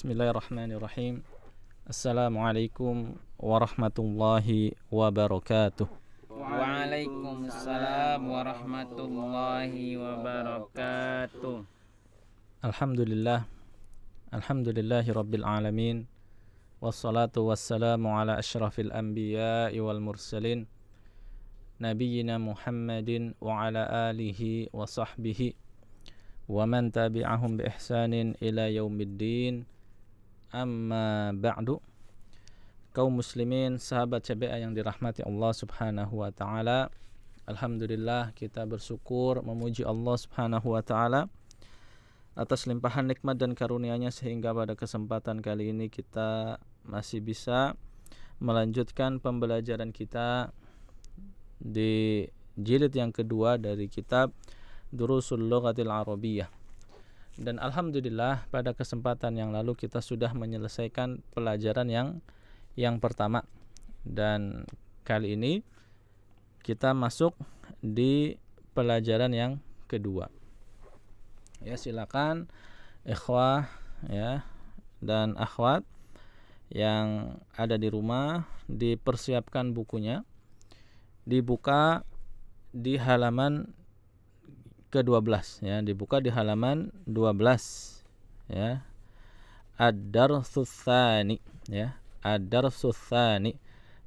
Bismillahirrahmanirrahim. Assalamualaikum warahmatullahi wabarakatuh. Waalaikumsalam warahmatullahi wabarakatuh. Alhamdulillahi rabbil alamin. Wassalatu wassalamu ala asyrafil anbiya'i wal mursalin nabiyyina Muhammadin wa ala alihi wa sahbihi wa man tabi'ahum bi ihsanin ila yaumiddin. Amma ba'du. Kaum muslimin, sahabat CBA yang dirahmati Allah Subhanahu wa taala, alhamdulillah kita bersyukur memuji Allah Subhanahu wa taala atas limpahan nikmat dan karunia-Nya sehingga pada kesempatan kali ini kita masih bisa melanjutkan pembelajaran kita di jilid yang kedua dari kitab Durusul Lughatil Arabiyyah. Dan alhamdulillah pada kesempatan yang lalu kita sudah menyelesaikan pelajaran yang pertama, dan kali ini kita masuk di pelajaran yang kedua. Ya, silakan ikhwah ya dan akhwat yang ada di rumah dipersiapkan bukunya, dibuka di halaman ke-12 ya, dibuka di halaman 12 ya. Ad-darsus tsani ya, ad-darsus tsani,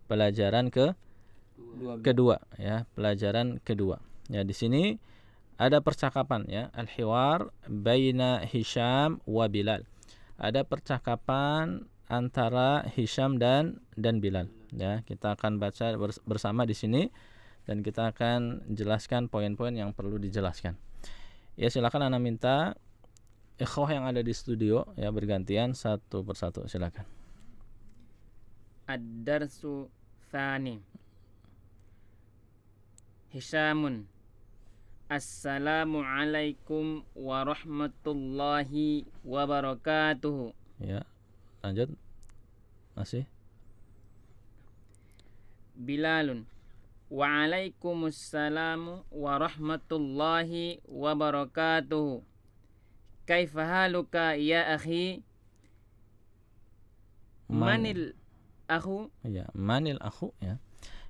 pelajaran kedua ya, pelajaran kedua. Ya, di sini ada percakapan ya, al-hiwar baina Hisham wa Bilal. Ada percakapan antara Hisham dan Bilal ya. Kita akan baca bersama di sini dan kita akan jelaskan poin-poin yang perlu dijelaskan. Ya, silakan ana minta ikhwah yang ada di studio ya bergantian satu persatu, silakan. Ad-darsu tsani. Hishamun. Assalamualaikum warahmatullahi wabarakatuh. Ya, lanjut. Masih. Bilalun. Waalaikumsalam warahmatullahi wabarakatuh. Kaifa haluka ya akhi? Manil akhu? Ya, manil akhu ya.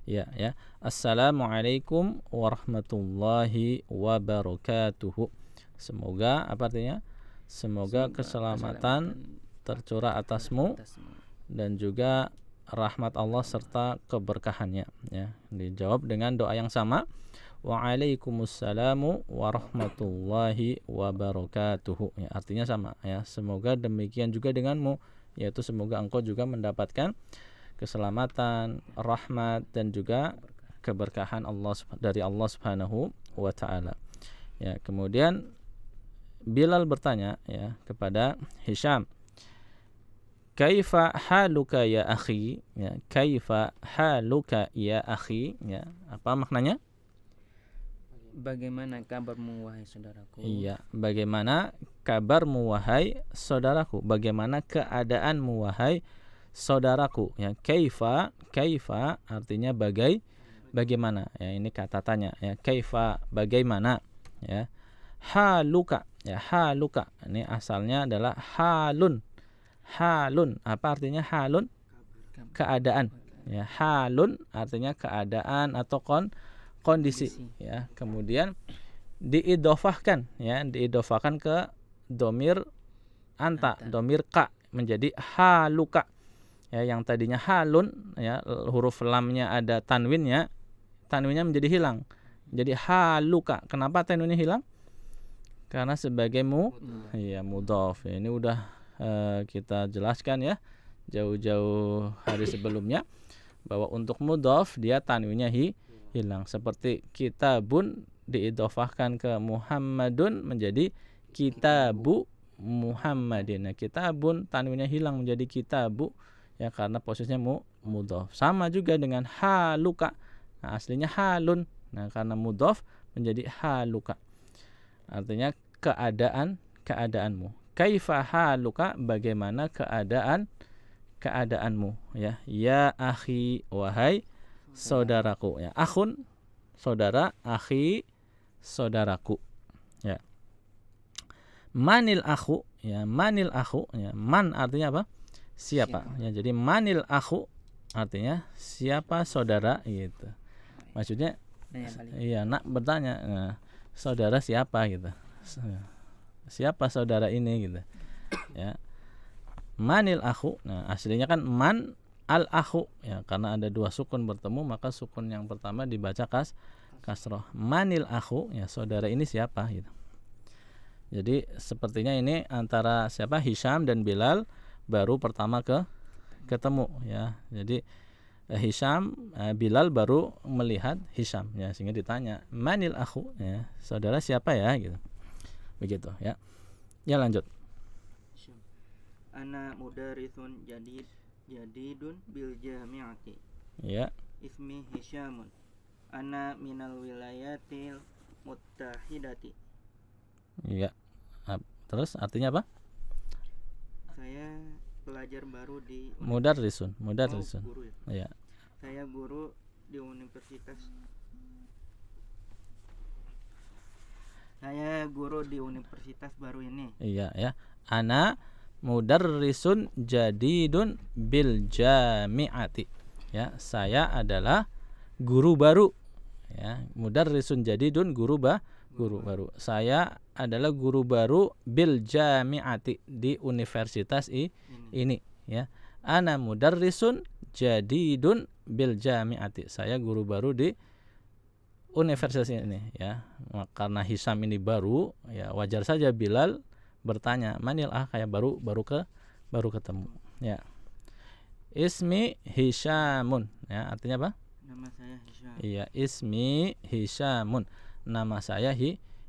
Ya, ya. Assalamualaikum warahmatullahi wabarakatuh. Semoga apa artinya? Semoga keselamatan tercurah atasmu dan juga rahmat Allah serta keberkahannya ya. Dijawab dengan doa yang sama, Waalaikumsalam warahmatullahi wabarakatuh ya, artinya sama ya. Semoga demikian juga denganmu, yaitu semoga engkau juga mendapatkan keselamatan, rahmat dan juga keberkahan Allah dari Allah Subhanahu wa taala. Ya, kemudian Bilal bertanya ya kepada Hisham, Kaifa haluka ya akhi ya, kaifa haluka ya akhi ya, apa maknanya? Bagaimana kabarmu wahai saudaraku? Iya, bagaimana kabarmu wahai saudaraku, bagaimana keadaanmu wahai saudaraku ya. Kaifa artinya bagaimana ya, ini kata tanya ya. Kaifa bagaimana ya. Haluka ya, haluka ini asalnya adalah halun. Halun, apa artinya halun? Keadaan ya. Halun artinya keadaan atau kondisi ya. Kemudian diidofahkan ya, diidofahkan ke domir anta, domir ka, menjadi haluka ya. Yang tadinya halun ya, huruf lamnya ada tanwinnya menjadi hilang, jadi haluka. Kenapa tanwinnya hilang? Karena sebagai mudhaf ya. Ini udah kita jelaskan ya jauh-jauh hari sebelumnya bahwa untuk mudhaf dia tanwinnya hilang. Seperti kitabun diidhofahkan ke Muhammadun menjadi kitabu Muhammadin. Nah, kitabun tanwinnya hilang menjadi kitabu ya, karena posisinya mudhaf. Sama juga dengan haluka. Nah, aslinya halun. Nah, karena mudhaf menjadi haluka. Artinya keadaanmu. Kaifa haluka, bagaimana keadaanmu ya. Ya akhi, wahai saudaraku ya. Akhun saudara, akhi saudaraku ya. Manil akhu ya, manil akhu ya, man artinya apa? Siapa. Ya, jadi manil akhu artinya siapa saudara gitu. Maksudnya iya, nak bertanya, nah, saudara siapa gitu. Siapa saudara ini gitu. Ya. Manil akhu. Nah, aslinya kan man al akhu ya, karena ada dua sukun bertemu maka sukun yang pertama dibaca kasroh. Manil akhu ya, saudara ini siapa gitu. Jadi sepertinya ini antara siapa, Hisham dan Bilal baru pertama ketemu ya. Jadi Hisham, Bilal baru melihat Hisham ya, sehingga ditanya manil akhu ya, saudara siapa ya gitu. Begitu ya. Ya, lanjut. Ana mudarithun jadidun bil jami'ati. Ya. Ismi Hisyamun. Ana minal wilayatil muttahidati. Ya. Terus artinya apa? Saya pelajar baru di Mudarrisun. guru ya. Ya. Saya guru di universitas. Saya guru di universitas baru ini. Iya ya. Ana mudarrisun jadidun bil jami'ati. Ya, saya adalah guru baru. Ya, mudarrisun jadidun guru baru. Saya adalah guru baru bil jami'ati di universitas ini ya. Ana mudarrisun jadidun bil jami'ati. Saya guru baru di universitas ini ya. Karena Hisham ini baru ya, wajar saja Bilal bertanya manil kayak baru ketemu ya. Ismi Hisyamun ya, artinya apa? Nama saya Hisyam. Iya, ismi Hisyamun, nama saya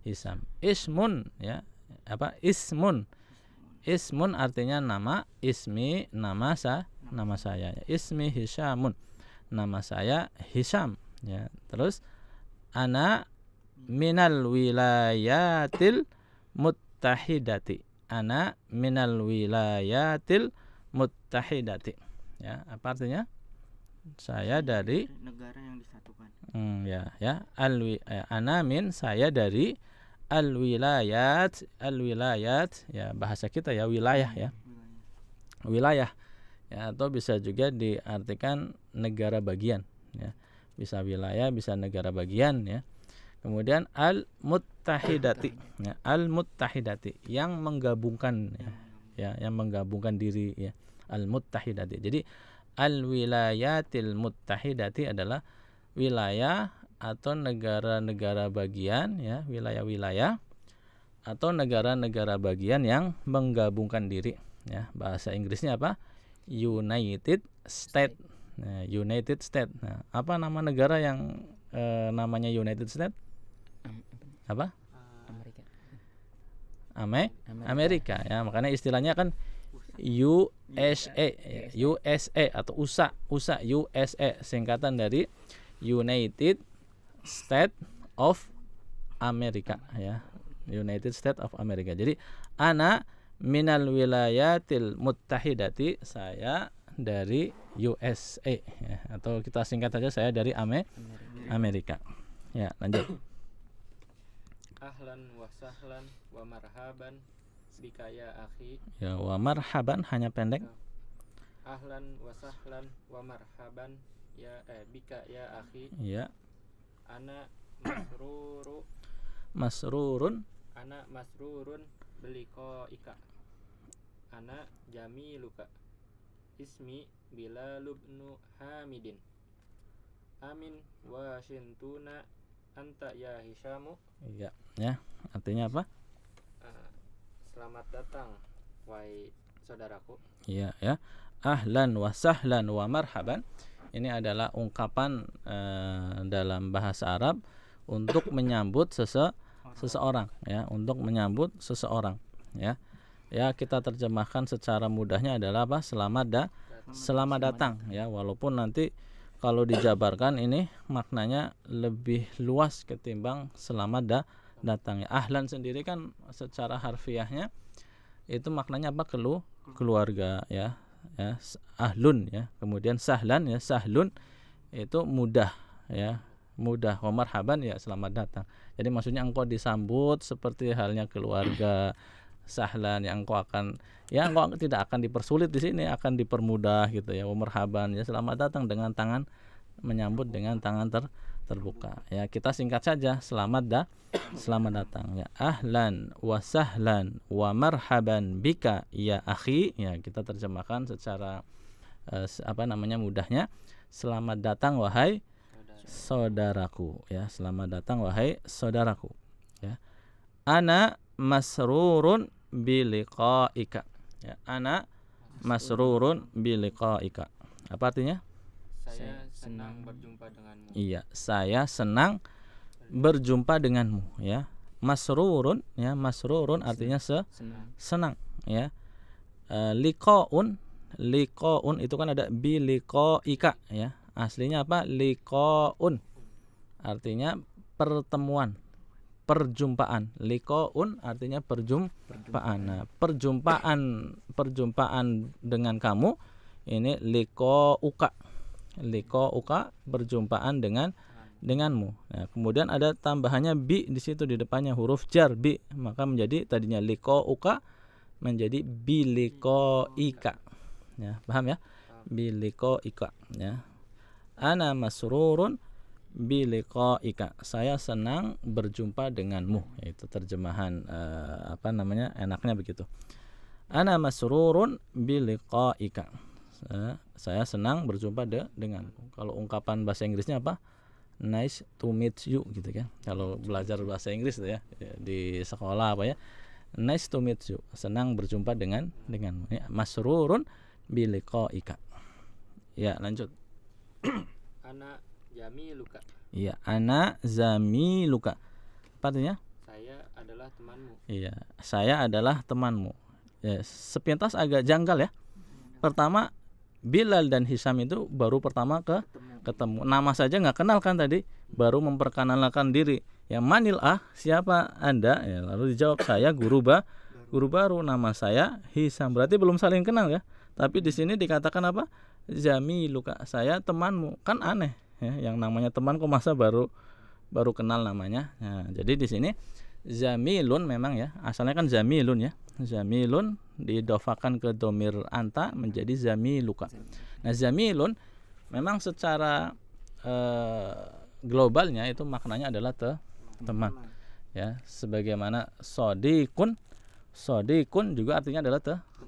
Hisam. Ismun ya, apa? Ismun artinya nama, ismi nama saya. Ismi Hisyamun, nama saya Hisham ya. Terus ana minal wilayatil muttahidati. Ana minal wilayatil muttahidati. Ya, apa artinya? Saya dari negara yang disatukan. Ya. Ana min, saya dari al-wilayat ya, bahasa kita ya, wilayah ya. Wilayah ya, atau bisa juga diartikan negara bagian ya. Bisa wilayah, bisa negara bagian ya. Kemudian al-muttahidati ya, al-muttahidati yang menggabungkan ya, yang menggabungkan diri ya, al-muttahidati. Jadi al-wilayatil muttahidati adalah wilayah atau negara-negara bagian ya, wilayah-wilayah atau negara-negara bagian yang menggabungkan diri ya. Bahasa Inggrisnya apa? United States. Nah, United States. Nah, apa nama negara yang namanya United States? Apa? Amerika ya. Makanya istilahnya kan USA ya, USA atau USA singkatan dari United States of America ya. United States of America. Jadi ana minal wilayatil muttahidati, saya dari USA ya, atau kita singkat saja saya dari Amerika. Ya, lanjut. Ahlan wa sahlan wa marhaban bika ya akhi. Ya, wa marhaban hanya pendek. Ahlan wa sahlan wa marhaban ya bika ya akhi. Ya. Ana masrurun biliqaika. Ana jamiluka. Ismi Bilal bin Hamidin. Amin Washingtona anta ya Hisyamu. Iya, ya. Artinya apa? Selamat datang wahai saudaraku. Iya, ya. Ahlan wa sahlan wa marhaban. Ini adalah ungkapan dalam bahasa Arab untuk menyambut seseorang ya, untuk menyambut seseorang ya. Ya, kita terjemahkan secara mudahnya adalah apa? Selamat datang ya, walaupun nanti kalau dijabarkan ini maknanya lebih luas ketimbang selamat datang ya. Ahlan sendiri kan secara harfiahnya itu maknanya apa? Keluarga ya. Ya, ahlun ya. Kemudian sahlan ya, sahlun itu mudah ya, mudah. Wa marhaban ya, selamat datang. Jadi maksudnya engkau disambut seperti halnya keluarga, sahlan, yang engkau akan tidak akan dipersulit di sini, akan dipermudah gitu ya. Wa marhaban, ya selamat datang dengan tangan menyambut dengan tangan terbuka. Ya, kita singkat saja, selamat datang ya. Ahlan wa sahlan wa marhaban bika ya akhi. Ya, kita terjemahkan secara mudahnya. Selamat datang wahai saudaraku ya. Selamat datang wahai saudaraku ya. Ana masrurun biliqaika ya. Ana masrurun biliqaika. Apa artinya? Saya senang berjumpa denganmu. Iya, saya senang berjumpa denganmu ya. Masrurun ya, masrurun artinya senang ya. Liqaun itu kan ada biliqaika ya. Aslinya apa? Liqaun artinya pertemuan, perjumpaan. Liqaun artinya perjumpaan. Nah, perjumpaan dengan kamu ini liqauka. Liqauka, berjumpaan denganmu. Nah, kemudian ada tambahannya bi di situ di depannya huruf jar bi, maka menjadi tadinya liqauka menjadi biliqaika. Ya, paham ya? Biliqaika ya. Ana masrurun biliqaika. Saya senang berjumpa denganmu. Itu terjemahan enaknya begitu. Ana masrurun biliqaika. Saya senang berjumpa denganmu. Kalau ungkapan bahasa Inggrisnya apa? Nice to meet you gitu kan. Kalau belajar bahasa Inggris ya di sekolah apa ya? Nice to meet you. Senang berjumpa denganmu. Ya, masrurun biliqaika. Ya, lanjut. Ana jamiluka. Iya, ana zamiluka. Apa artinya? Saya adalah temanmu. Iya, saya adalah temanmu. Ya, sepintas agak janggal ya. Pertama Bilal dan Hisam itu baru pertama ketemu. Nama saja nggak kenal kan tadi, baru memperkenalkan diri. Ya, manil siapa Anda? Ya, lalu dijawab saya guru baru, nama saya Hisam. Berarti belum saling kenal ya. Tapi di sini dikatakan apa? Jamiluka, saya temanmu. Kan aneh ya, yang namanya teman kok masa baru kenal namanya. Nah, jadi di sini zamilun memang ya, asalnya kan zamilun ya. Zamilun didofakan ke domir anta menjadi zamiluka. Nah, zamilun memang secara globalnya itu maknanya adalah teman ya, sebagaimana sodikun juga artinya adalah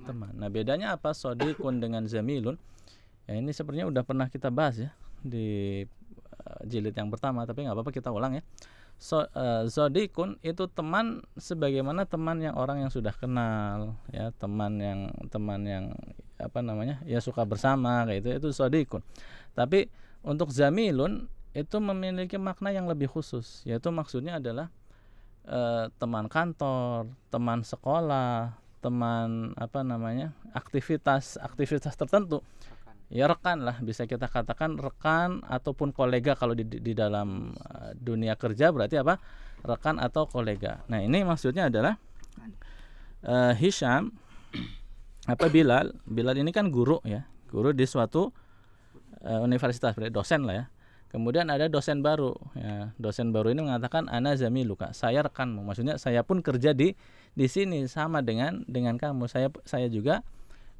teman. Nah, bedanya apa sodikun dengan zamilun? Ya, ini sepertinya udah pernah kita bahas ya di jilid yang pertama, tapi nggak apa-apa kita ulang ya. Zodikun itu teman sebagaimana teman yang orang yang sudah kenal ya, teman yang ya suka bersama kayak itu zodikun. Tapi untuk zamilun itu memiliki makna yang lebih khusus, yaitu maksudnya adalah teman kantor, teman sekolah, teman aktivitas tertentu. Ya, rekan lah, bisa kita katakan rekan ataupun kolega kalau di dalam dunia kerja berarti apa? Rekan atau kolega. Nah, ini maksudnya adalah Hisham Bilal ini kan guru ya, guru di suatu universitas, dosen lah ya. Kemudian ada dosen baru ya. Dosen baru ini mengatakan ana zamiluka, saya rekanmu. Maksudnya saya pun kerja di sini sama dengan kamu. Saya juga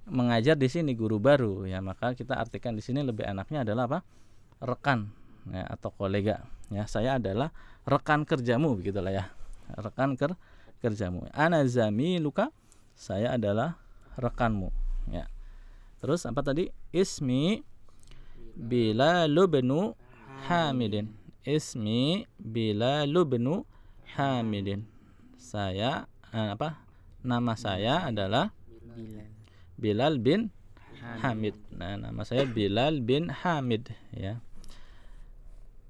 mengajar di sini, guru baru ya. Maka kita artikan di sini lebih enaknya adalah apa? Rekan ya, atau kolega ya. Saya adalah rekan kerjamu begitulah ya. Rekan kerjamu. Ana zamiluka, saya adalah rekanmu ya. Terus apa tadi? Ismi Bilal bin Hamidin. Ismi Bilal bin Hamidin. Saya nama saya adalah Bilal bin Hamid. Nah, nama saya Bilal bin Hamid ya.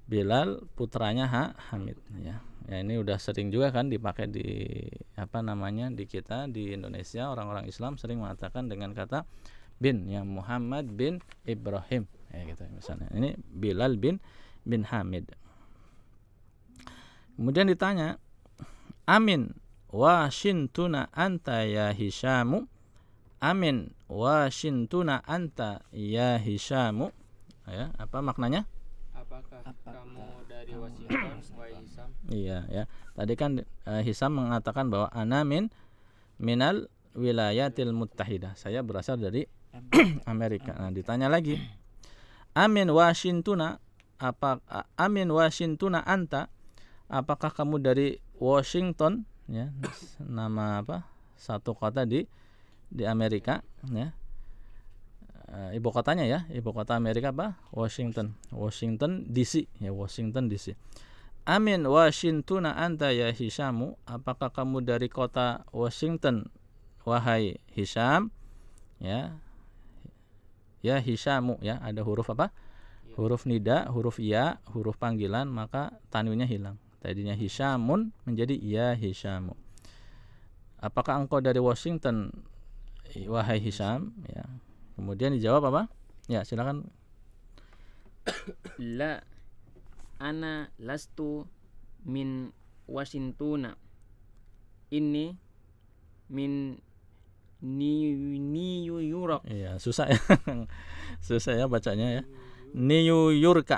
Bilal putranya Hamid ya. Ya, ini udah sering juga kan dipakai di di kita di Indonesia, orang-orang Islam sering mengatakan dengan kata bin ya, Muhammad bin Ibrahim ya gitu misalnya. Ini Bilal bin Hamid. Kemudian ditanya, Amin wa shintuna anta ya Hishamu. Amin wa shintuna anta ya Hishamu. Ya, apa maknanya? Apakah kamu dari Washington, wahai Hisam? Iya ya. Tadi kan Hisam mengatakan bahwa ana min minal wilayatil muttahidah. Saya berasal dari Amerika. Nah, ditanya lagi, amin Washingtona, amin Washingtona anta, apakah kamu dari Washington, ya, nama satu kota di Amerika, ya. Ibu kotanya, ya, ibu kota Amerika Washington DC, ya, Washington DC. Amin Washingtona anta ya Hishamu, apakah kamu dari kota Washington wahai Hisham, ya Hishamu, ya, ada huruf huruf nida, huruf ya, huruf panggilan, maka tanwinnya hilang. Tadinya Hishamun menjadi ya Hishamu. Apakah engkau dari Washington wahai Hisham, ya. Kemudian dijawab apa? Ya, silakan. La ana lastu min Washingtona. Ini min New York. Iya, susah ya. Susah ya bacanya, ya. New York.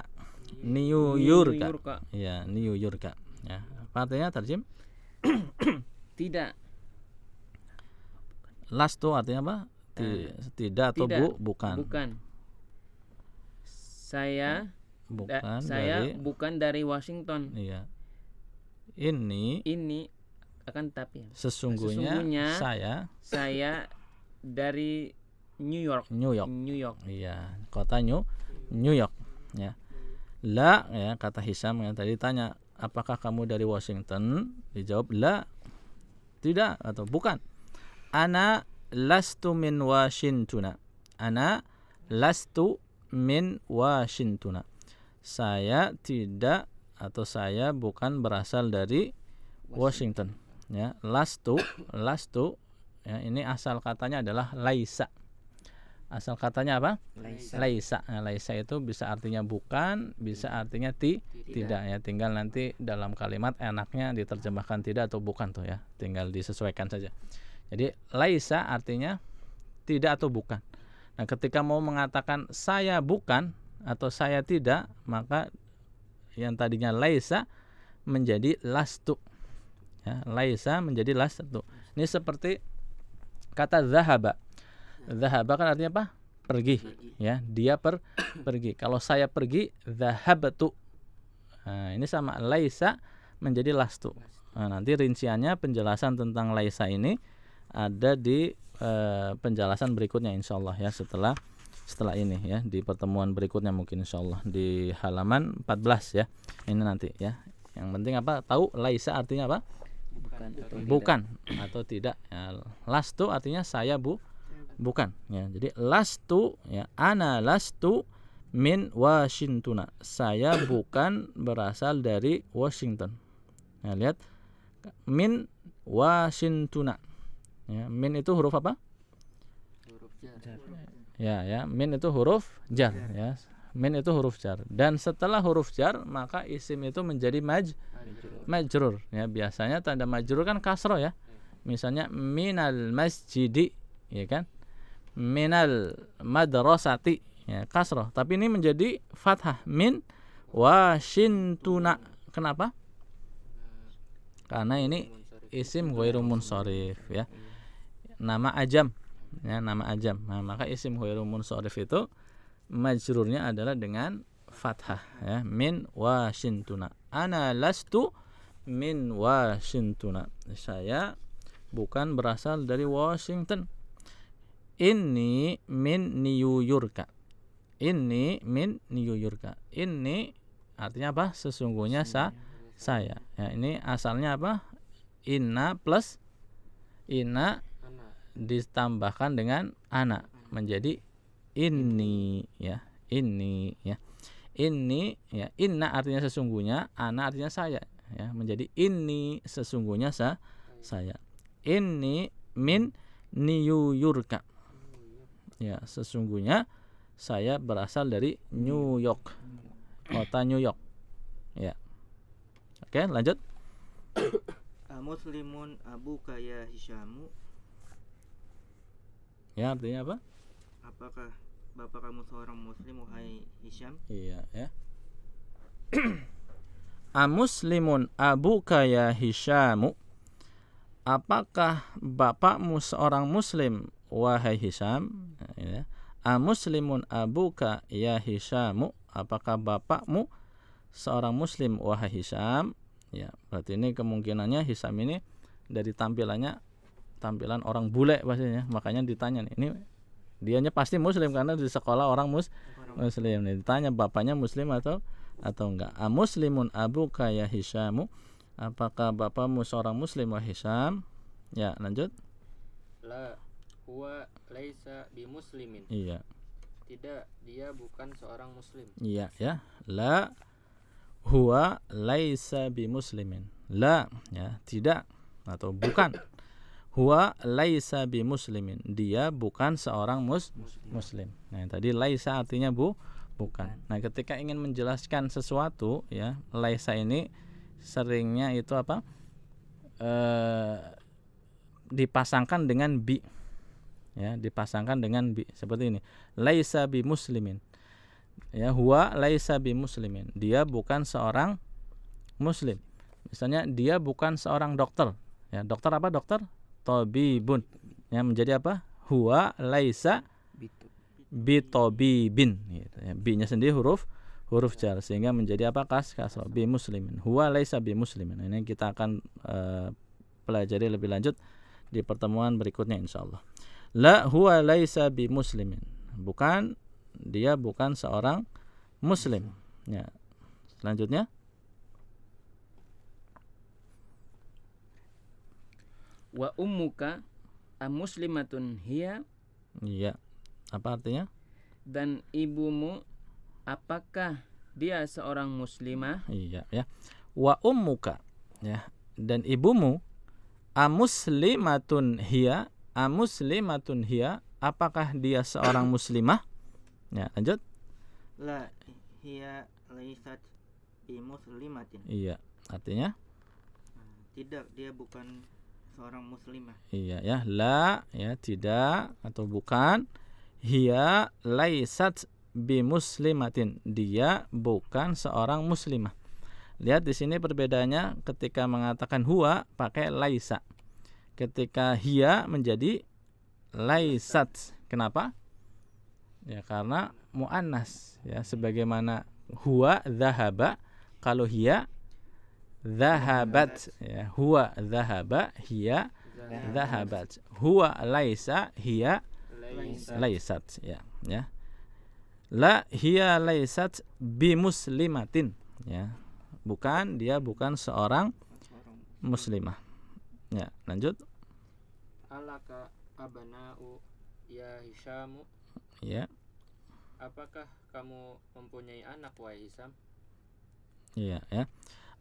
Iya, New York. Ya. Apa artinya terjem? Tidak. Lastu artinya apa? Tidak atau bukan. Saya bukan dari Washington. Iya. Ini akan tapi sesungguhnya saya dari New York. Iya, kota New York, ya. La, ya, kata Hisam yang tadi tanya, apakah kamu dari Washington? Dijawab la, tidak atau bukan. Ana lastu min Washington. Ana lastu min Washington. Saya tidak atau saya bukan berasal dari Washington, ya. Lastu, ya, ini asal katanya adalah laisa. Asal katanya apa? Laisa. Nah, laisa itu bisa artinya bukan, bisa artinya tidak, ya. Tinggal nanti dalam kalimat enaknya diterjemahkan tidak atau bukan tuh, ya. Tinggal disesuaikan saja. Jadi laisa artinya tidak atau bukan. Nah, ketika mau mengatakan saya bukan atau saya tidak, maka yang tadinya laisa menjadi lastu, ya. Laisa menjadi lastu. Ini seperti kata zahaba. Zahaba kan artinya apa? Pergi, ya. Dia pergi. Kalau saya pergi, zahabtu. Nah, ini sama laisa menjadi lastu. Nah, nanti rinciannya, penjelasan tentang laisa ini ada di penjelasan berikutnya insyaallah, ya, setelah ini, ya, di pertemuan berikutnya mungkin insyaallah di halaman 14, ya. Ini nanti, ya. Yang penting apa? Tahu laisa artinya apa? Bukan atau tidak. Ya, lastu artinya saya bukan, ya. Jadi lastu, ya, ana lastu min Washington. Saya bukan berasal dari Washington. Nah, lihat, min Washington. Ya, min itu huruf apa? Huruf jar. Ya, min itu huruf jar, ya. Min itu huruf jar. Dan setelah huruf jar, maka isim itu menjadi majrur, ya. Biasanya tanda majrur kan kasroh, ya. Misalnya minal masjidi, ya kan? Minal madrasati, ya, kasroh. Tapi ini menjadi fathah, min Washington. Kenapa? Karena ini isim ghairu munsharif, ya. Nama ajam, ya, nama ajam. Nah, maka isim ghairu munsharif itu majrurnya adalah dengan fathah, ya. Min Washington. Ana lastu min Washington. Saya bukan berasal dari Washington. Ini min New York. Ini min New York. Ini artinya apa? Sesungguhnya saya. Ya, ini asalnya apa? Inna plus inna ditambahkan dengan ana menjadi ini, ya. Ini, ya. Ini, ya. Inna artinya sesungguhnya, ana artinya saya, ya. Menjadi ini sesungguhnya saya. Ini min New York. Ya, sesungguhnya saya berasal dari New York, kota New York, ya. Oke, lanjut. Muslimun abuka ya Hishamu. Ya, artinya apa? Apakah bapak kamu seorang muslim wahai Hisham? Iya, ya. Amuslimun abuka ya Hishamu. apakah bapakmu seorang muslim wahai Hisham, ya. Amuslimun abuka ya Hishamu, apakah bapakmu seorang muslim wahai Hisham, ya. Berarti ini kemungkinannya Hisham ini dari tampilan orang bule pastinya, makanya ditanya nih, ini dianya pasti muslim karena di sekolah orang muslim nih. Ditanya bapaknya muslim atau enggak. Amuslimun abuka ya Hishamu, apakah bapakmu seorang muslim wahai Hisham? Ya, lanjut. La huwa laisa bimuslimin. Iya. Tidak, dia bukan seorang muslim. Iya, ya. La huwa laisa bimuslimin. La, ya, tidak atau bukan. Huwa laisa bimuslimin. Dia bukan seorang muslim. Nah, tadi laisa artinya bukan. Nah, ketika ingin menjelaskan sesuatu, ya, laisa ini seringnya itu apa? Dipasangkan dengan bi, ya, dipasangkan dengan bi seperti ini, laisa bi muslimin, ya, huwa laisa bi muslimin, dia bukan seorang muslim. Misalnya dia bukan seorang dokter, ya, dokter apa, dokter tabibun, ya, menjadi apa, huwa laisa bi tabibin, gitu, ya, bi-nya sendiri huruf jar sehingga menjadi apa, kasrah, bi muslimin, huwa laisa bi muslimin. Ini kita akan pelajari lebih lanjut di pertemuan berikutnya insyaallah. La huwa laisa bi muslimin, dia bukan seorang muslim, ya. Selanjutnya, wa ummuka amuslimatun hiya. Iya, apa artinya? Dan ibumu, apakah dia seorang muslimah? Iya, ya. Wa ummuka, ya, dan ibumu, amuslimatun hiya, apakah dia seorang muslimah? Ya, lanjut. La hiya laisat bimuslimatin. Iya, artinya? Tidak, dia bukan seorang muslimah. Iya, ya. La, ya, tidak atau bukan. Hiya laisat bimuslimatin, dia bukan seorang muslimah. Lihat di sini perbedaannya, ketika mengatakan huwa pakai laisa. Ketika hiya menjadi laisat. Kenapa? Ya, karena muannas, ya, sebagaimana huwa dzahaba, kalau hiya dzahabat, ya, huwa dzahaba, hiya dzahabat. Huwa laisa, hiya laisat, ya, ya. La hiya laisat bimuslimatin, ya. Dia bukan seorang muslimah. Ya, lanjut. Alaka abana'u ya Hishamu. Ya. Apakah kamu mempunyai anak wahai Hisham? Iya, ya.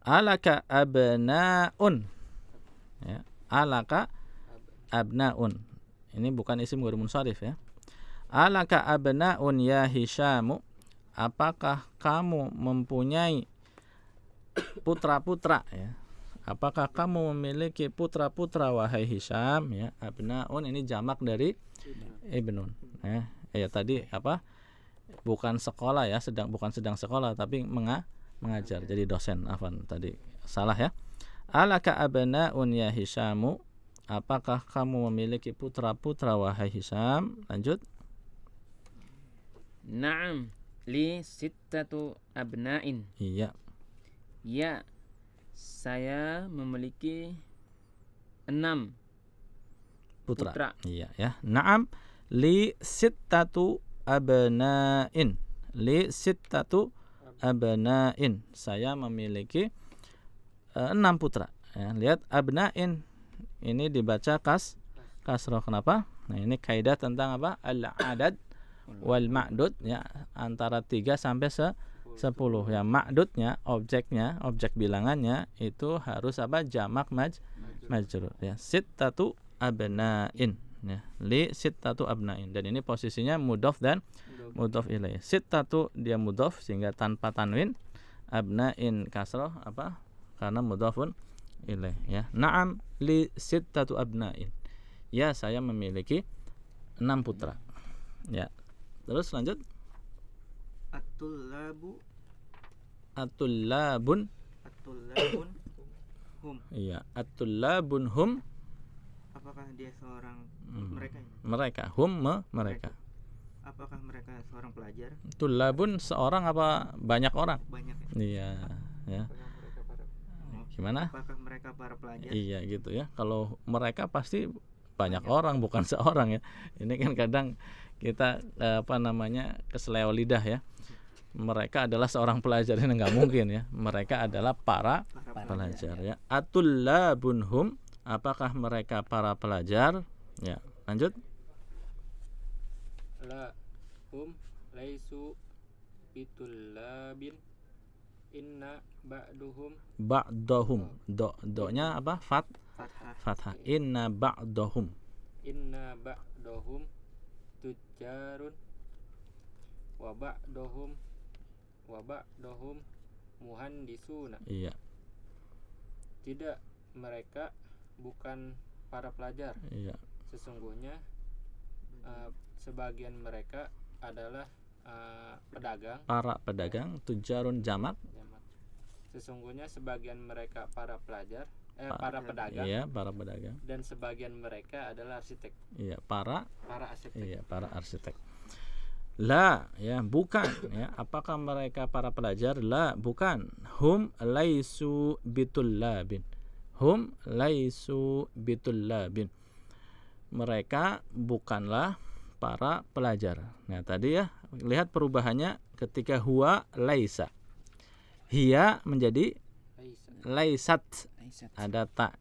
Alaka abna'un. Ya, alaka abna'un. Ini bukan isim ghair munsharif, ya. Alaka abna'un ya Hishamu. Apakah kamu mempunyai putra-putra, ya. Apakah kamu memiliki putra-putra wahai Hisham, ya. Abnaun ini jamak dari ibnun, ya. Ya, tadi apa? Bukan sekolah, ya, bukan sedang sekolah tapi mengajar. Jadi dosen, afan, tadi salah, ya. Alaka abnaun ya Hishamu. Apakah kamu memiliki putra-putra wahai Hisham? Lanjut. Na'am, li sittatu abna'in. Iya. Ya, saya memiliki 6 putra. Iya, ya. Na'am li sittatu abna'in. Li sittatu abna'in. Saya memiliki 6 putra. Ya, lihat abna'in ini dibaca kasroh. Kenapa? Nah, ini kaidah tentang apa? Al-adad wal ma'dud, ya, antara 3 sampai 10, ya. Ma'dudnya, objek bilangannya itu harus apa? Jamak majrur, ya. Sittatu abna'in, ya. Li sittatu abna'in, dan ini posisinya mudhof dan mudhof ilaih. Sittatu dia mudhof sehingga tanpa tanwin, abna'in kasroh apa? Karena mudhofun ilaih, ya. Na'am li sittatu abna'in. Ya, saya memiliki 6 putra. Ya. Terus lanjut. At-tullabun hum. Iya, at-tullabun hum. apakah dia seorang mereka ini? Mereka mereka. Apakah mereka seorang pelajar? Tullabun seorang apa banyak orang? Banyak ya. Iya, ya. Gimana? Apakah mereka para pelajar? Iya gitu ya. Kalau mereka pasti banyak orang, bukan seorang ya. Ini kan kadang kita keseleo lidah ya. Mereka adalah seorang pelajar, ini nggak mungkin ya. Mereka adalah para pelajar ya. Atullabunhum, apakah mereka para pelajar? Ya, lanjut. La hum laisu bitullabin inna Ba'dahum. Do-nya apa? Fathah. Inna ba'dahum tujjarun wa ba'dahum muhandisuna. Iya. Tidak, mereka bukan para pelajar. Iya. Sesungguhnya sebagian mereka adalah pedagang. Para pedagang, tujjarun jamak. Sesungguhnya sebagian mereka para pelajar, para pedagang. Iya, para pedagang. Dan sebagian mereka adalah arsitek. Iya, para arsitek. Iya, para arsitek. La, ya, bukan ya. Apakah mereka para pelajar? La, bukan. Hum laisu bitullabin. Mereka bukanlah para pelajar. Nah, tadi ya, lihat perubahannya ketika huwa laisa. Hiya menjadi laisat. Ada tak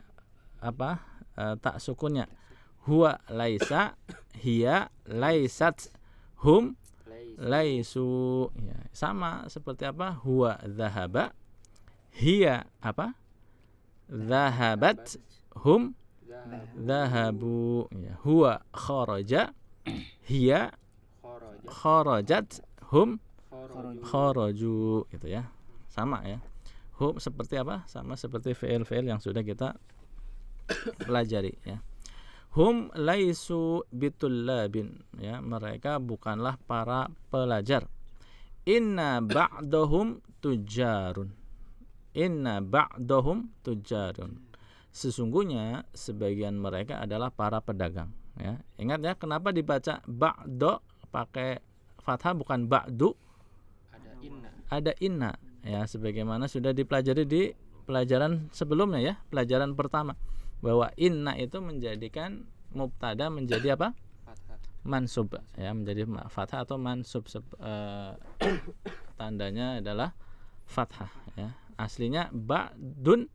tak sukunnya. Huwa laisa, hiya laisat, hum laisu. Ya, sama seperti apa? Huwa dhahaba, hiya dhahabat, hum dhahabu. Ya, huwa kharaja, hiya kharajat, hum kharaju, gitu ya. Sama ya. Hum seperti apa? Sama seperti fi'il yang sudah kita pelajari ya. Hum laisu bitullabin, ya, mereka bukanlah para pelajar. Inna ba'dahum tujjarun. Sesungguhnya sebagian mereka adalah para pedagang ya. Ingat ya, kenapa dibaca ba'do pakai fathah bukan ba'du? Ada inna ya, sebagaimana sudah dipelajari di pelajaran sebelumnya ya, pelajaran pertama, bahwa inna itu menjadikan mubtada menjadi apa? Mansub ya, menjadi fathah atau mansub. Tandanya adalah fathah ya. Aslinya ba'dun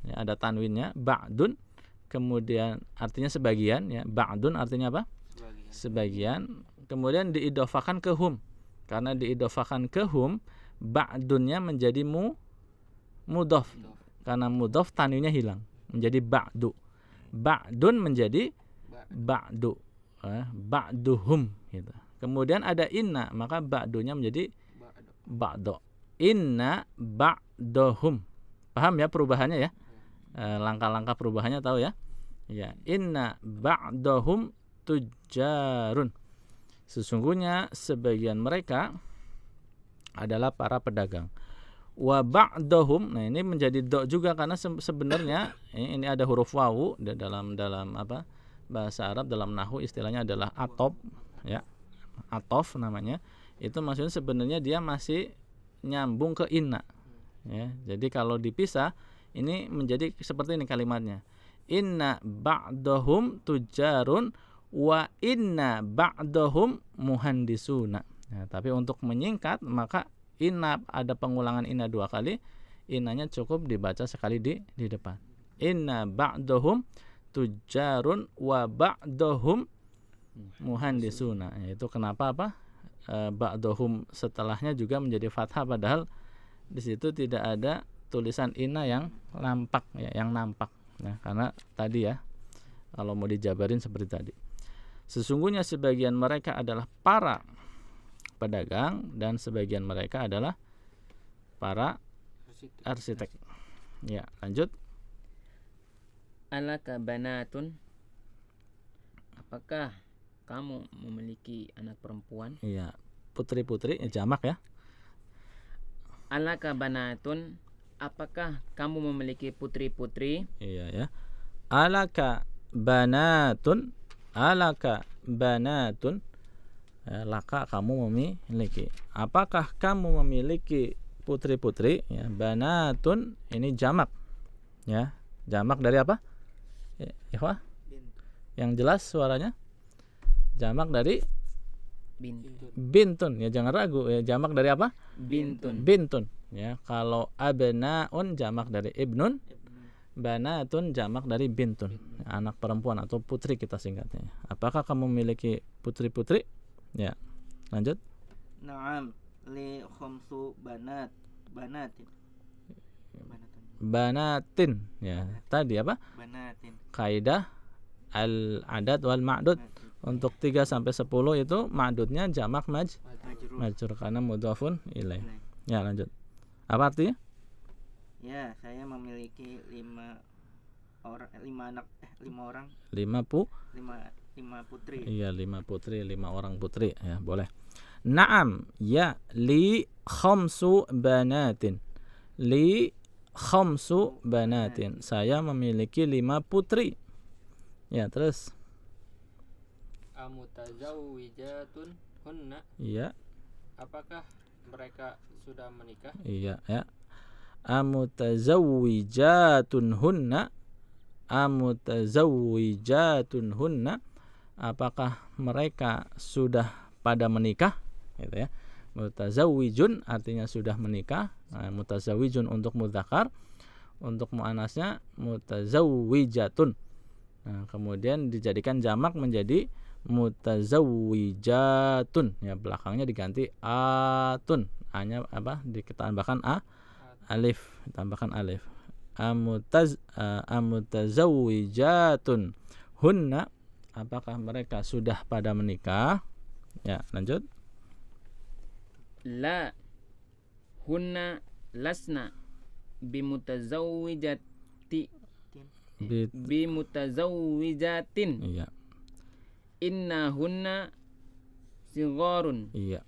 ya, ada tanwinnya, ba'dun, kemudian artinya sebagian ya. Ba'dun artinya apa? Sebagian. Kemudian diidofakan ke hum. Karena diidofakan ke hum, ba'dunnya menjadi mudhof. Karena mudhof tanwinnya hilang, menjadi ba'du. Ba'dun menjadi ba'du. Ba'duhum gitu. Kemudian ada inna, maka ba'dunya menjadi ba'do. Inna ba'dohum. Paham ya perubahannya ya? Langkah-langkah perubahannya tahu ya? Ya, inna ba'dohum tujjarun. Sesungguhnya sebagian mereka adalah para pedagang. Wa ba'dohum, nah ini menjadi do juga karena sebenarnya ini ada huruf wawu dalam bahasa Arab, dalam nahwu istilahnya adalah atof ya. Atof namanya. Itu maksudnya sebenarnya dia masih nyambung ke inna ya. Jadi kalau dipisah ini menjadi seperti ini kalimatnya, inna ba'dahum tujarun wa inna ba'dahum muhandisuna. Nah, tapi untuk menyingkat maka inna, ada pengulangan inna 2 kali, innanya cukup dibaca sekali di depan. Inna ba'dahum tujarun wa ba'dahum muhandisuna. Itu kenapa ba'dahum setelahnya juga menjadi fathah, padahal di situ tidak ada tulisan inna yang nampak ya, Nah, karena tadi ya, kalau mau dijabarin seperti tadi. Sesungguhnya sebagian mereka adalah para pedagang dan sebagian mereka adalah para arsitek. Ya, lanjut. Alaka banatun, apakah kamu memiliki anak perempuan? Iya, putri-putri jamak ya. Alaka banatun, apakah kamu memiliki putri-putri? Iya ya. alaka banatun, alaka banatun, ya, laka kamu memiliki, apakah kamu memiliki putri-putri, ya, banatun ini jamak, ya, jamak dari apa, ya, ikhwah? Yang jelas suaranya jamak dari Bintun. bintun, ya jangan ragu, ya, jamak dari apa? Bintun. Bintun, ya. Kalau abnaun jamak dari ibnun, banatun jamak dari bintun, anak perempuan atau putri kita singkatnya. Apakah kamu memiliki putri-putri? Ya, lanjut. Naam, li khamsu banatin. Banatin, ya. Tadi apa? Banatin. Kaidah al-adad wal ma'dud. Untuk 3 sampai 10 itu ma'dudnya jamak majrur karena mudhafun ilaih. Ya, lanjut. Apa artinya? Ya, saya memiliki 5 orang. 5 putri. Iya, 5 putri, 5 orang putri, ya, boleh. Naam, ya, li khamsu banatin. Li khamsu banatin. Saya memiliki 5 putri. Ya, terus. Amutazawwijatun hunna, Iya, apakah mereka sudah menikah? iya, ya. Amutazawwijatun hunna, amutazawwijatun hunna, apakah mereka sudah pada menikah, gitu ya. Mutazawwijun artinya sudah menikah. Nah, mutazawwijun untuk mudzakkar, untuk muannasnya mutazawwijatun. Nah, kemudian dijadikan jamak menjadi mutazawwijatun, ya, belakangnya diganti atun, hanya apa, ditambahkan alif, tambahkan alif. Amutazawwijatun hunna, apakah mereka sudah pada menikah? Ya, lanjut. La hunna lasna bimutazawwijatin. Iya, Inna hunna sigharun. iya.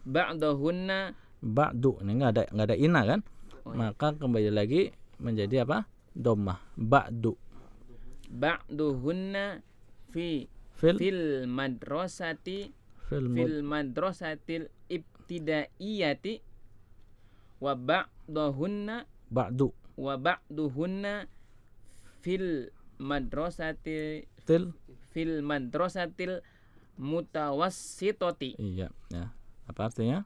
Ba'dahunna. Ba'du, ini enggak ada ina kan? Oh, iya. Maka kembali lagi menjadi apa? Dhammah. Ba'du. Ba'duhunna fil madrasatil ibtidaiyati wa ba'duhunna fil madrasatil mutawassitati. Iya, ya. Apa artinya?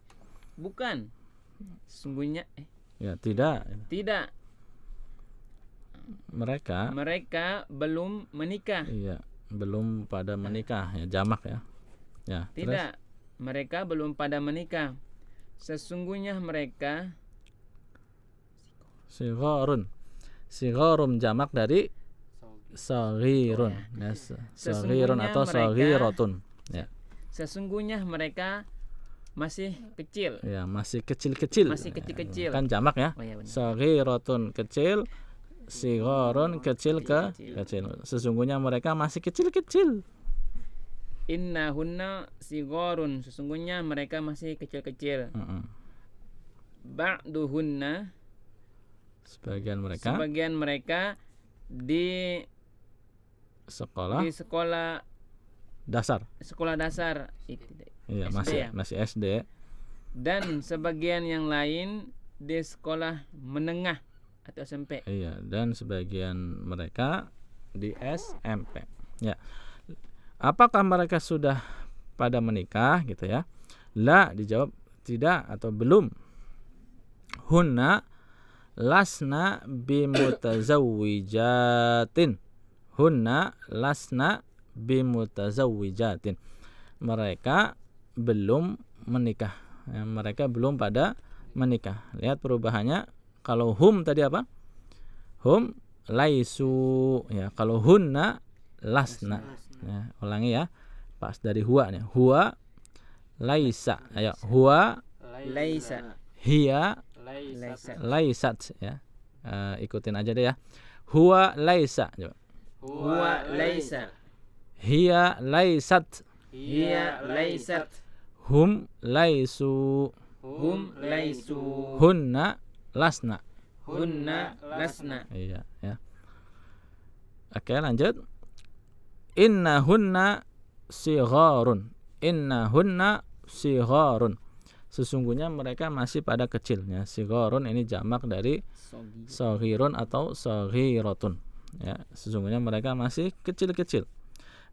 Bukan. Sesungguhnya Ya, tidak. Mereka belum menikah. iya, belum pada menikah, ya, jamak, ya. Ya, Tidak. Mereka belum pada menikah. Sesungguhnya mereka sigharun. Sigharun jamak dari saghirun. Ya, saghirun atau saghiratun. Ya. Sesungguhnya mereka masih kecil. Ya, masih kecil-kecil. Masih kecil-kecil. Kan jamak, ya. Oh, iya benar. Saghiratun kecil, sigharun kecil ke kecil. Sesungguhnya mereka masih kecil-kecil. Innahunna sigharun, sesungguhnya mereka masih kecil-kecil. Ba'duhunna, Sebagian mereka di sekolah dasar. Iya, SD, masih SD. Dan sebagian yang lain di sekolah menengah atau SMP. Iya, dan sebagian mereka di SMP. Ya. Apakah mereka sudah pada menikah, gitu ya? La, dijawab tidak atau belum. Hunna lasna bimutazawwijatin. Hunna lasna bimutazawwijatin. Mereka belum menikah, ya, mereka belum pada menikah. Lihat perubahannya. Kalau hum tadi apa? Hum laisu, ya. Kalau hunna lasna, ya. Ulangi, ya, pas dari huwa nih. Huwa laisa, ayo. Huwa Laisa. hiya laisat, ya. Ikutin aja deh, ya. Huwa laisa, coba. Huwa laisa. Hiya laisat. Hiya laisat. Hum laisu. Hum laisu. Hunna lasna. Hunna lasna. Iya, ya. Oke, lanjut. Innahunna sigharun. Innahunna sigharun. Sesungguhnya mereka masih pada kecilnya. Sigharun ini jamak dari saghirun atau saghiratun. Ya, sesungguhnya mereka masih kecil-kecil.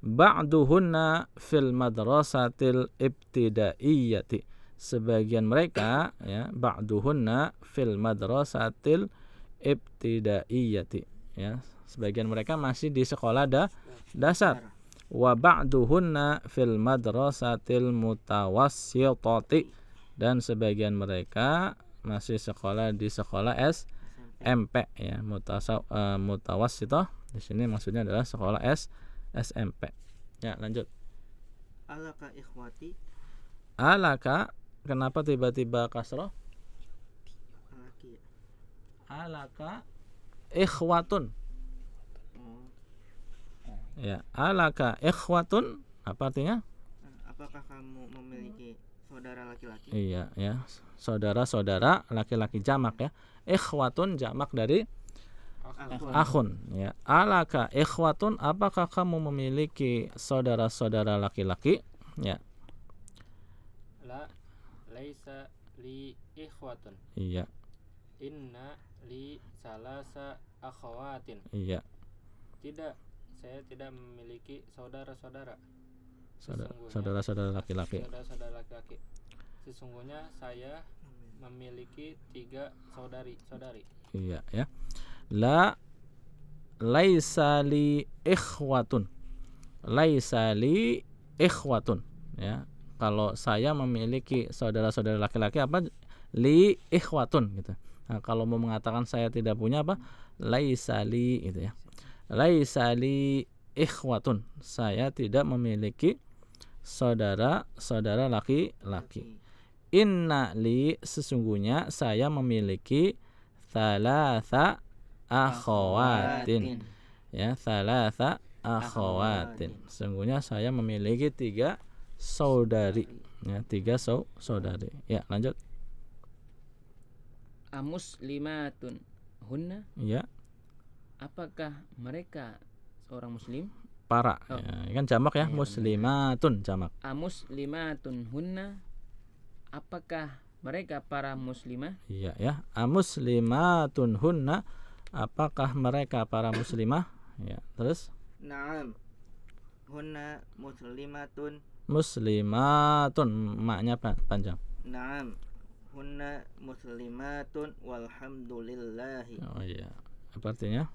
Ba'duhunna fil madrasatil ibtidaiyati. Sebagian mereka ya, ba'duhunna fil madrasatil ibtidaiyati. Ya, sebagian mereka masih di sekolah dasar. Wa ba'duhunna fil madrasatil mutawassitati. Dan sebagian mereka masih sekolah di sekolah SMP ya, mutawassithah. Di sini maksudnya adalah sekolah SMP. Ya, lanjut. Alaka ikhwati. Alaka, kenapa tiba-tiba kasroh? Alaki. Alaka ikhwatun. Oh, Ya, alaka ikhwatun apa artinya? apakah kamu memiliki saudara laki-laki? Iya, ya. Saudara-saudara laki-laki jamak ya. Ikhwatun jamak dari akhun ya. Alaka ikhwatun, apakah kamu memiliki saudara-saudara laki-laki? Ya. La laisa li ikhwatun. Iya. Inna li salasa akhawatin. Iya. Tidak, saya tidak memiliki saudara-saudara. Saudara-saudara laki-laki. Saudara-saudara laki-laki. Sesungguhnya saya memiliki 3 saudari-saudari. Iya ya. La laisa li ikhwatun. Laisa li ikhwatun ya. Kalau saya memiliki saudara-saudara laki-laki apa? Li ikhwatun gitu. Nah, kalau mau mengatakan saya tidak punya apa? Laisa li gitu ya. Laisa li ikhwatun. Saya tidak memiliki saudara-saudara laki-laki. Inna li, sesungguhnya saya memiliki thalatha akhawatin. Ya, thalatha akhawatin. Sesungguhnya saya memiliki 3 saudari. Ya, 3 saudari. Ya, lanjut. Amuslimatun hunna. Ya, Apakah mereka seorang muslim? para. Oh. Ya, kan jamak ya, muslimatun jamak. Amuslimatun hunna. Apakah mereka para muslimah? Iya ya. Amuslimatun hunna, apakah mereka para muslimah? Ya, terus Naam. Hunna muslimatun. muslimatun, maknya panjang. Naam. Hunna muslimatun walhamdulillahi. Oh iya. Apa artinya?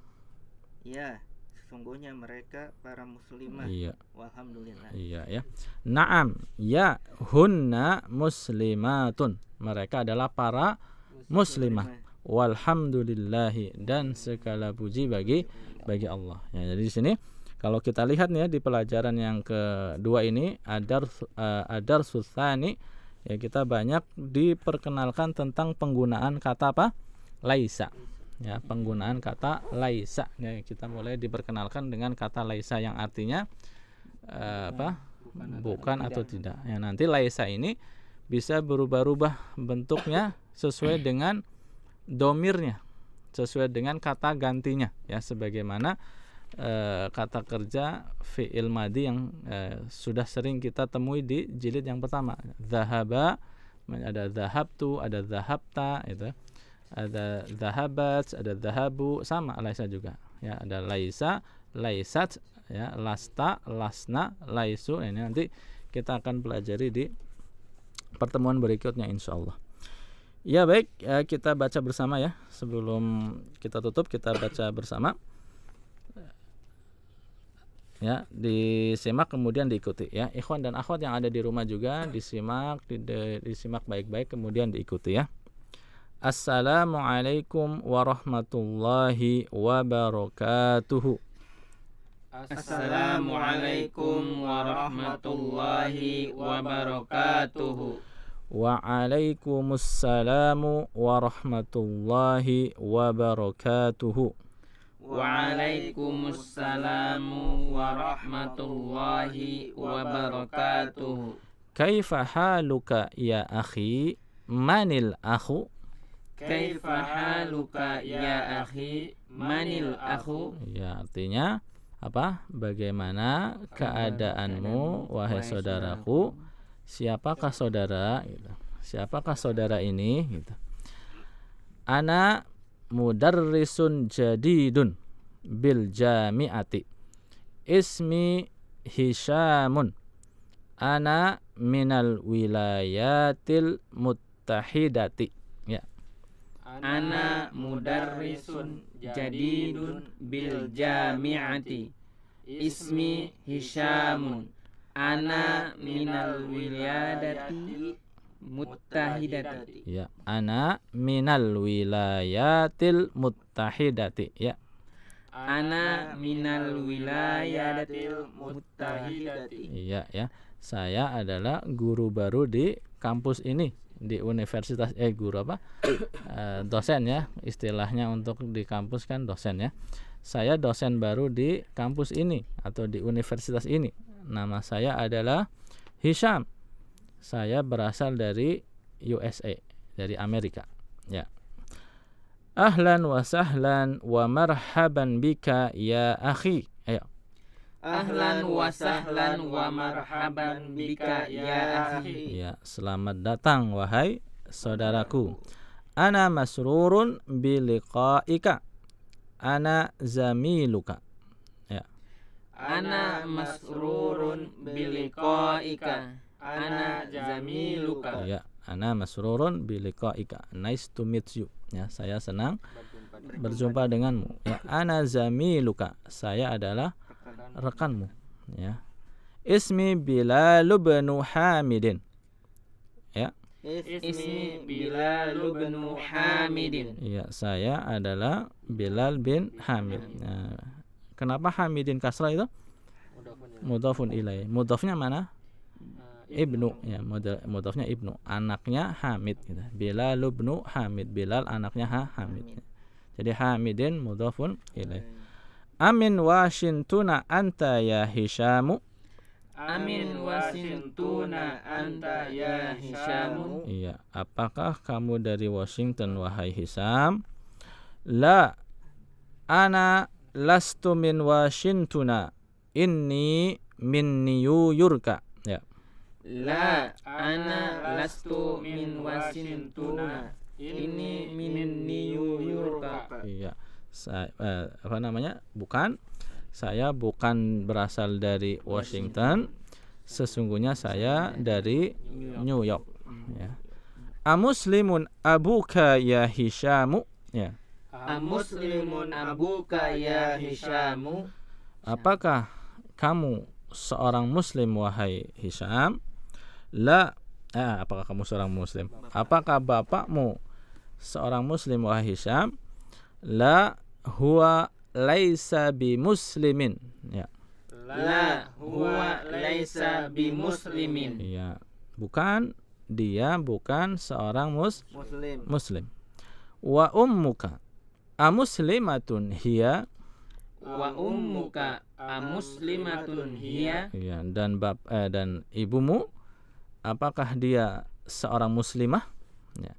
Ya, sesungguhnya mereka para muslimah. Iya. Walhamdulillah. Iya ya. Naam, ya hunna muslimatun. Mereka adalah para muslimah. Walhamdulillahi, dan segala puji bagi Allah. Ya, jadi di sini kalau kita lihat nih ya, di pelajaran yang kedua ini adar susani ya, kita banyak diperkenalkan tentang penggunaan kata apa? Laisa. Ya, penggunaan kata laisa. Ya, kita mulai diperkenalkan dengan kata laisa yang artinya apa? Bukan atau tidak. Ya, nanti laisa ini bisa berubah-ubah bentuknya sesuai dengan domirnya, sesuai dengan kata gantinya ya, sebagaimana kata kerja fi'il madi yang sudah sering kita temui di jilid yang pertama. Zahaba, ada zahabtu, ada zahabta, itu ada zahabat, ada zahabu, sama laisa juga ya, ada laisa, laisat ya, lasta, lasna, laisu. Ini nanti kita akan pelajari di pertemuan berikutnya insyaallah. Ya baik, kita baca bersama ya. Sebelum kita tutup, kita baca bersama. Ya, disimak kemudian diikuti ya. Ikhwan dan akhwat yang ada di rumah juga disimak, disimak baik-baik kemudian diikuti ya. Assalamualaikum warahmatullahi wabarakatuh. Assalamualaikum warahmatullahi wabarakatuh. Waalaikumsalam warahmatullahi wabarakatuh. Waalaikumsalam warahmatullahi wabarakatuh. Kaifa haluka ya akhi? Manil akhu? Kaifa haluka ya akhi? Manil akhu? Ya, artinya apa? Bagaimana keadaanmu wahai saudaraku? Siapakah saudara? Gitu. Siapakah saudara ini? Gitu. Ana mudarrisun jadidun bil jami'ati. Ismi Hisyamun. Ana minal wilayatil muttahidati. Ya. Ana mudarrisun jadidun bil jami'ati. Ismi Hisyamun. Ana minal wilayati muttahidati. Ya, ana minal wilayatil muttahidati. Ya. Ana minal wilayatil muttahidati. Iya ya. Saya adalah guru baru di kampus ini, di universitas guru apa? Dosen ya, istilahnya untuk di kampus kan dosen ya. Saya dosen baru di kampus ini atau di universitas ini. Nama saya adalah Hisyam. Saya berasal dari USA, dari Amerika. Ya. Ahlan wa sahlan wa marhaban bika ya akhi. Ayo. Ahlan wa sahlan wa marhaban bika ya akhi. Ya, selamat datang wahai saudaraku. Ana masrurun bi liqaika. Ana zamiluka. Ya. Ana masrurun bi liqaika. Ana zamiluka. Ya, ana masrurun bi liqaika. Nice to meet you. Ya, saya senang berjumpa denganmu. Ya, ana zamiluka. Saya adalah rekanmu. Ya. Ismi Bilal bin Hamidin. Ya. Ismi Bilal bin Hamidin. Ya, saya adalah Bilal bin Hamid. Nah, kenapa Hamidin kasrah itu? Mudhafun ilaih. Mudhafnya mana? Ibnu. Ya, mudhafnya Ibnu. Anaknya Hamid gitu. Bilal bin Hamid. Bilal anaknya Hamid. Jadi Hamidin mudhafun ilaih. Amin Washingtona anta ya Hisyamu. Amin Washingtona anta ya Hisyamu. Iya, apakah kamu dari Washington wahai Hisyam? La, ana lastu min Washingtona. Inni min New York. Ya. La, ana lastu min Washingtona. Ini min New York. Iya. Apa namanya? Bukan. Saya bukan berasal dari Washington. Sesungguhnya saya dari New York. Ya. Amuslimun abuka ya Hisyamu. Ya. Amuslimun abuka ya Hisyamu. Apakah kamu seorang muslim wahai Hisyam? La, apakah kamu seorang muslim? Apakah bapakmu seorang muslim wahai Hisyam? La huwa laisa bi muslimin. Ya. La huwa laisa bi muslimin. Ya. Bukan, dia bukan seorang muslim. Wa ummuka amuslimatun hiya. Wa ummuka amuslimatun hiya. Ya, dan ibumu apakah dia seorang muslimah? Ya.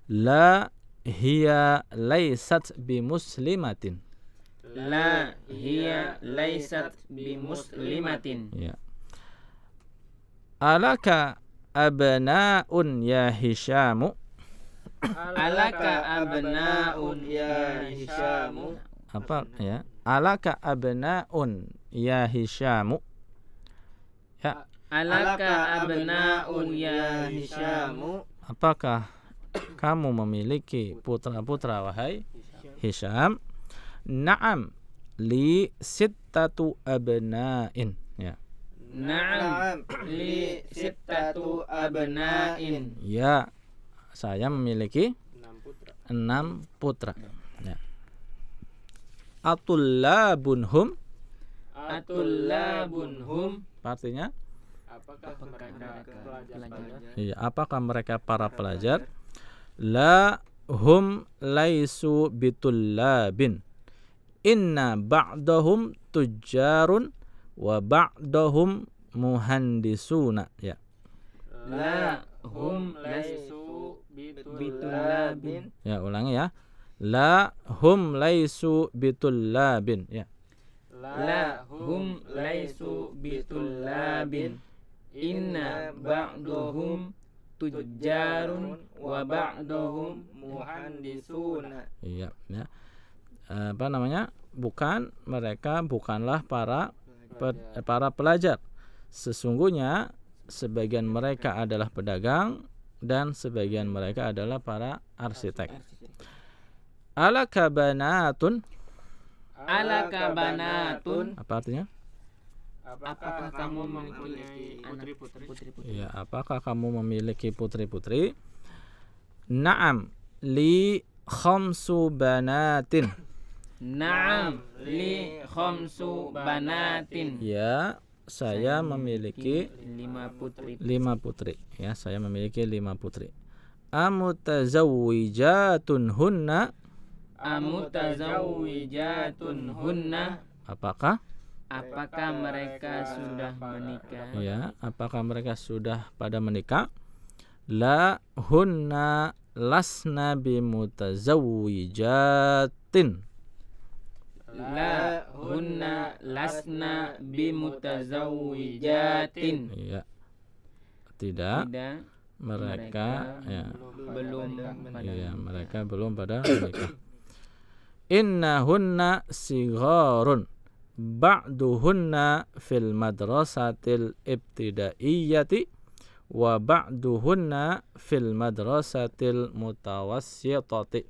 La hiya laisat bi muslimatin. La hiya laisat bi muslimatin. Ya. Alaka abnaun ya Hisyamu. Alaka abnaun ya Hisyamu. Apa ya? Alaka abnaun ya Hisyamu. Ya. Alaka abnaun ya Hisyamu. Apakah kamu memiliki putra-putra wahai Hisyam? Na'am li sittatu abna'in. Ya. Na'am li sittatu abna'in. Ya, saya memiliki 6 putra. Ya. Atullabunhum. Atullabunhum. Artinya? Apakah mereka pelajar? Iya, apakah mereka para pelajar? La hum laisu bitullabin. Inna ba'dahum tujjarun wa ba'dahum muhandisuna. Ya. La hum laisu bitullabin. Ya, ulangi ya. La hum laisu bitullabin. Ya. la hum laisu bitullabin inna ba'duhum tujjarun wa ba'duhum muhandisuna. Iya, ya. Apa namanya? Mereka bukanlah para pelajar. Sesungguhnya sebagian mereka adalah pedagang dan sebagian mereka adalah para arsitek. Alaka banatun. Apa artinya? Apakah kamu mempunyai putri-putri? Ya, apakah kamu memiliki putri-putri? Na'am li khamsu banatin. Na'am li khamsu banatin. Ya, saya memiliki 5 putri. Ya, saya memiliki 5 putri. Amutazawwijatun hunna. Amutazawwijatun hunna. Apakah mereka sudah menikah? Ya, apakah mereka sudah pada menikah? La hunna lasna bimutazawwijatin. La hunna lasna bimutazawwijatin. Ya. Tidak. Mereka belum pada menikah. Innahunna sigharun ba'duhunna fil madrasatil ibtidaiyati wa ba'duhunna fil madrasatil mutawassitati.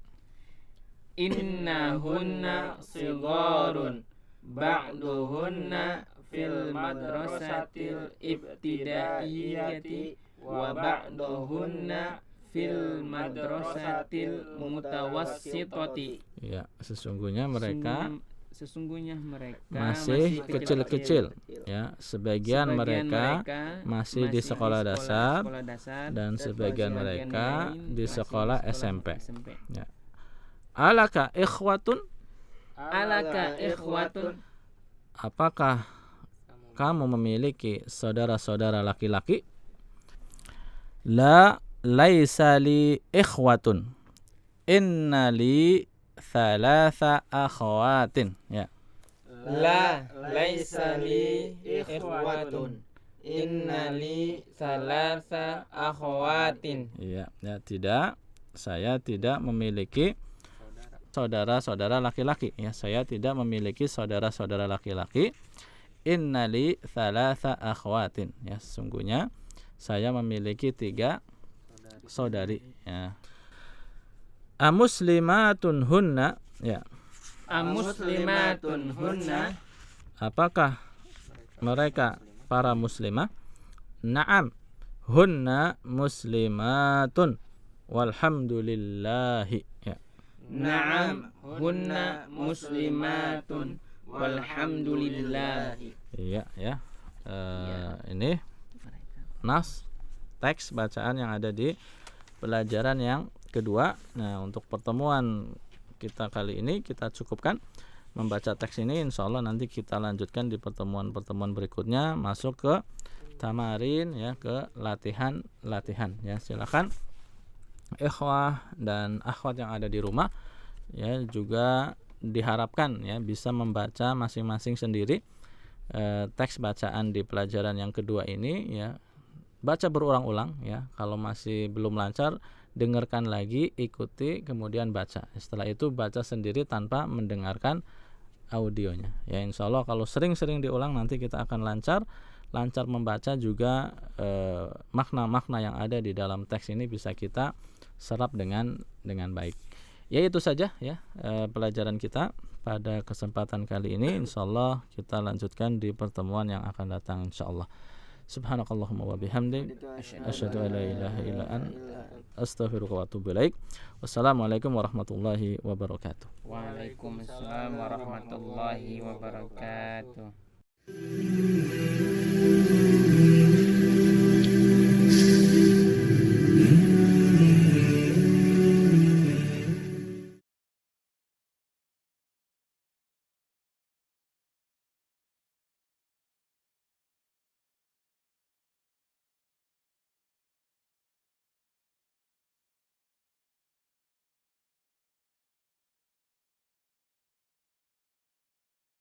Innahunna sigharun ba'duhunna fil madrasatil ibtidaiyati wa ba'duhunna fil madrasatil mutawassitati. Ya, sesungguhnya mereka masih kecil-kecil. Ya, sebagian mereka masih di sekolah dasar dan sebagian mereka di sekolah SMP. Ya. Alaka ikhwatun. Apakah kamu memiliki saudara-saudara laki-laki? La laisa li ikhwatun. Inna li thalatha akhawatin. Ya. La laisa li ikhwatun. Inna li thalatha akhawatin. Ya, tidak. Saya tidak memiliki saudara-saudara laki-laki. Ya, saya tidak memiliki saudara-saudara laki-laki. Inna li thalatha akhwatin. Ya, sesungguhnya saya memiliki 3 saudari. Ya. Amuslimatun hunna. Ya. Amuslimatun hunna. Apakah mereka para muslimah? Na'am. Hunna muslimatun. Walhamdulillahi. Ya. Na'am hunna muslimatun walhamdulillahi. Iya, ya. Ini teks bacaan yang ada di pelajaran yang kedua. Nah, untuk pertemuan kita kali ini kita cukupkan membaca teks ini. Insya Allah nanti kita lanjutkan di pertemuan-pertemuan berikutnya, masuk ke tamarin, ya, ke latihan ya. Silakan ikhwah dan akhwat yang ada di rumah, ya, juga diharapkan ya bisa membaca masing-masing sendiri teks bacaan di pelajaran yang kedua ini, ya. Baca berulang-ulang, ya. Kalau masih belum lancar, dengarkan lagi, ikuti, kemudian baca. Setelah itu baca sendiri tanpa mendengarkan audionya. Ya, insya Allah kalau sering-sering diulang nanti kita akan lancar membaca juga. Makna-makna yang ada di dalam teks ini bisa kita serap dengan baik. Ya, itu saja ya pelajaran kita pada kesempatan kali ini. Insya Allah kita lanjutkan di pertemuan yang akan datang insya Allah. Subhanakallahumma wa bihamdik asyhadu an la ilaha illa anta astaghfiruka wa atubu ilaik. Wassalamualaikum warahmatullahi wabarakatuh. Waalaikumsalam warahmatullahi wabarakatuh.